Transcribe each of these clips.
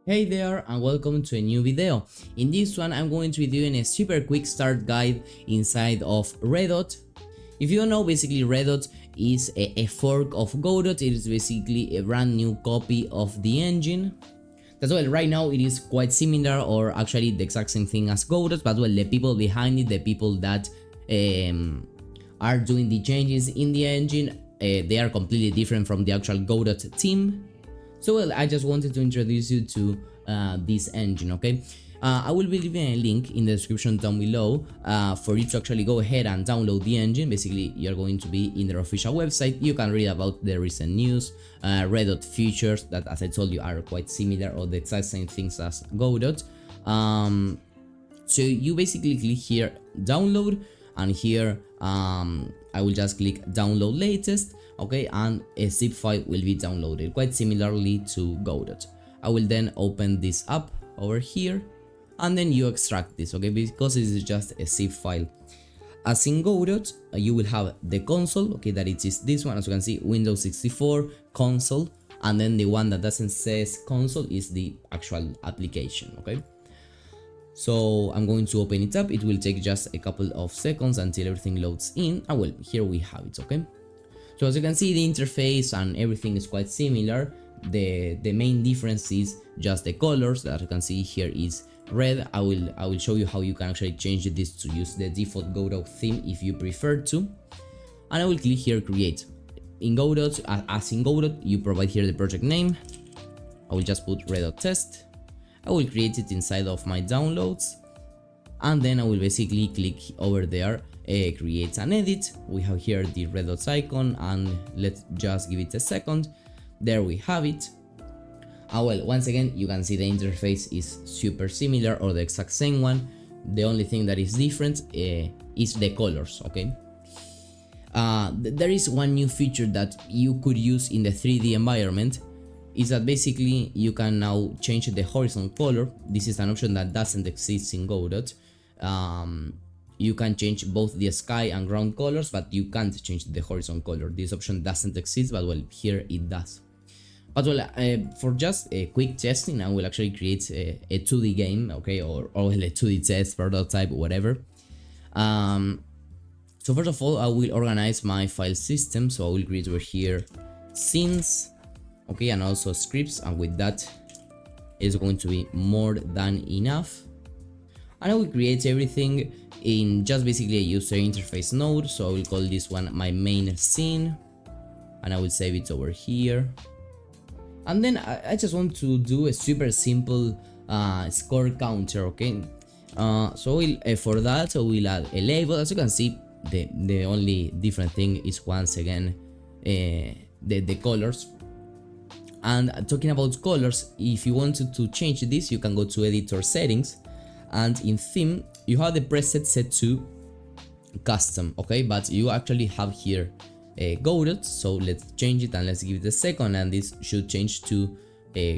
Hey there and welcome to a new video. In this one I'm going to be doing a super quick start guide inside of Redot. If you don't know, basically Redot is a fork of Godot. It is basically a brand new copy of the engine. That's why right now it is quite similar, or actually the exact same thing as Godot, but well, the people behind it, the people that are doing the changes in the engine, they are completely different from the actual Godot team. So well, I just wanted to introduce you to this engine, okay? I will be leaving a link in the description down below for you to actually go ahead and download the engine. Basically, you're going to be in their official website. You can read about the recent news, Redot features that, as I told you, are quite similar or the exact same things as Godot. So you basically click here, download, and here I will just click download latest, okay, and a zip file will be downloaded quite similarly to Godot. I will then open this up over here and then you extract this, okay, because this is just a zip file. As in Godot, you will have the console, okay, that it is this one, as you can see, Windows 64 console, and then the one that doesn't say console is the actual application, okay. So I'm going to open it up. It will take just a couple of seconds until everything loads in. And well, here we have it, okay. So as you can see, the interface and everything is quite similar. The main difference is just the colors that you can see here is red. I will show you how you can actually change this to use the default Godot theme if you prefer to. And I will click here create. In Godot, as in Godot, you provide here the project name. I will just put Redot test. I will create it inside of my downloads, and then I will basically click over there, create and edit. We have here the Redot icon, and let's just give it a second. There we have it. Well, once again, you can see the interface is super similar or the exact same one. The only thing that is different is the colors, okay. There is one new feature that you could use in the 3D environment. Is that basically you can now change the horizon color. This is an option that doesn't exist in Godot. You can change both the sky and ground colors, but you can't change the horizon color. This option doesn't exist, but well, here it does. But well, for just a quick testing, I will actually create a 2D game, okay, or a 2D test, prototype, whatever. So first of all, I will organize my file system. So I will create over here scenes, okay, and also scripts, and with that is going to be more than enough. And I will create everything in just basically a user interface node. So I will call this one my main scene, and I will save it over here. And then I just want to do a super simple score counter, okay. So for that I will add a label. As you can see, the only different thing is once again the colors. And talking about colors, if you wanted to change this, you can go to editor settings, and in theme you have the preset set to custom, okay, but you actually have here Godot. So let's change it and let's give it a second, and this should change to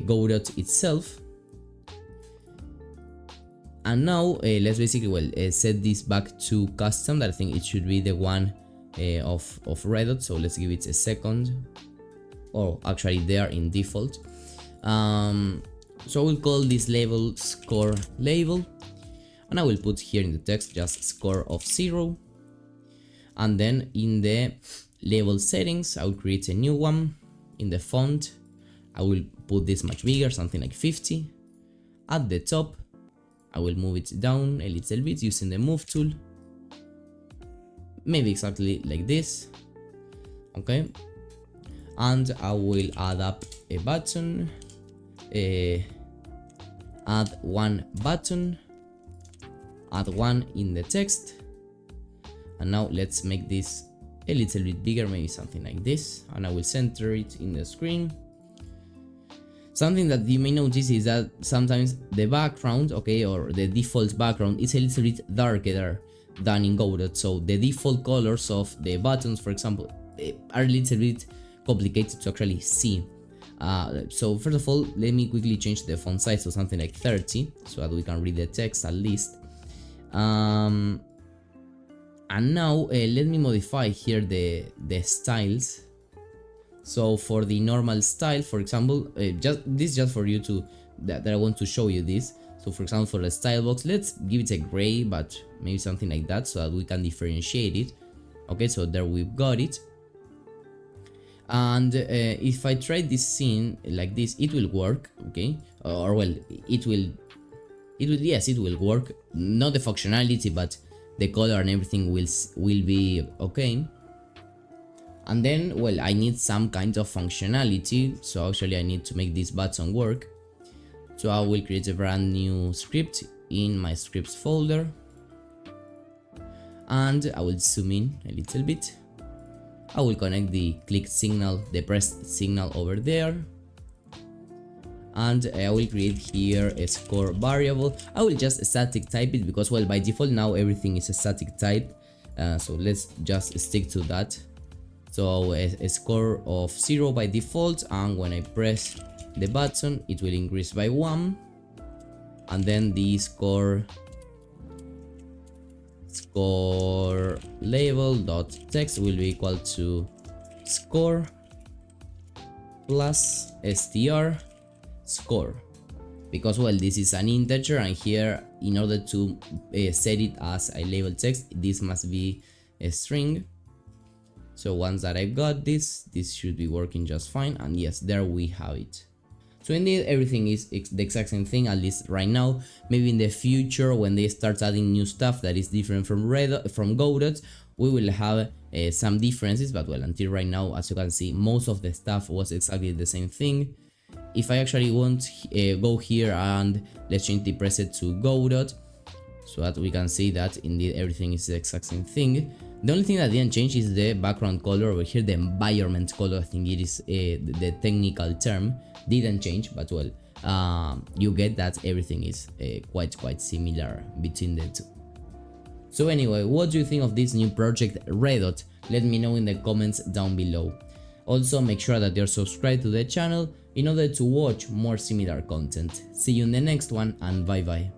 Godot itself. And now let's basically set this back to custom. That I think it should be the one of Redot. So let's give it a second. Or actually they are in default. So we'll call this label score label, and I will put here in the text just score of 0. And then in the label settings I will create a new one. In the font I will put this much bigger, something like 50. At the top I will move it down a little bit using the move tool, maybe exactly like this, okay. And I will add up a button, add one button, add one in the text. And now let's make this a little bit bigger, maybe something like this, and I will center it in the screen. Something that you may notice is that sometimes the background, okay, or the default background is a little bit darker than in Godot. So the default colors of the buttons, for example, are a little bit complicated to actually see. So first of all, let me quickly change the font size to something like 30 so that we can read the text at least. And now let me modify here the styles. So for the normal style, for example, just for you to that I want to show you this. So for example, for the style box, let's give it a gray, but maybe something like that, so that we can differentiate it. Okay, so there we've got it. And if I try this scene like this, it will work. Okay, or well, it will yes, it will work. Not the functionality, but the color and everything will be okay. And then, well, I need some kind of functionality, so actually I need to make this button work. So I will create a brand new script in my scripts folder, and I will zoom in a little bit. I will connect the click signal, the pressed signal over there, and I will create here a score variable. I will just static type it because, well, by default now everything is a static type, so let's just stick to that. So a score of 0 by default, and when I press the button it will increase by 1, and then the score label dot text will be equal to score plus str score, because, well, this is an integer, and here in order to set it as a label text, this must be a string. So once that I've got this should be working just fine, and yes, there we have it. So indeed everything is the exact same thing, at least right now. Maybe in the future, when they start adding new stuff that is different from Godot, we will have some differences, but well, until right now, as you can see, most of the stuff was exactly the same thing. If I actually want go here and let's change the preset to Godot, so that we can see that indeed everything is the exact same thing. The only thing that didn't change is the background color over here, the environment color, I think it is the technical term, didn't change, but well, you get that everything is quite similar between the two. So anyway, what do you think of this new project Redot? Let me know in the comments down below. Also, make sure that you're subscribed to the channel in order to watch more similar content. See you in the next one, and bye bye.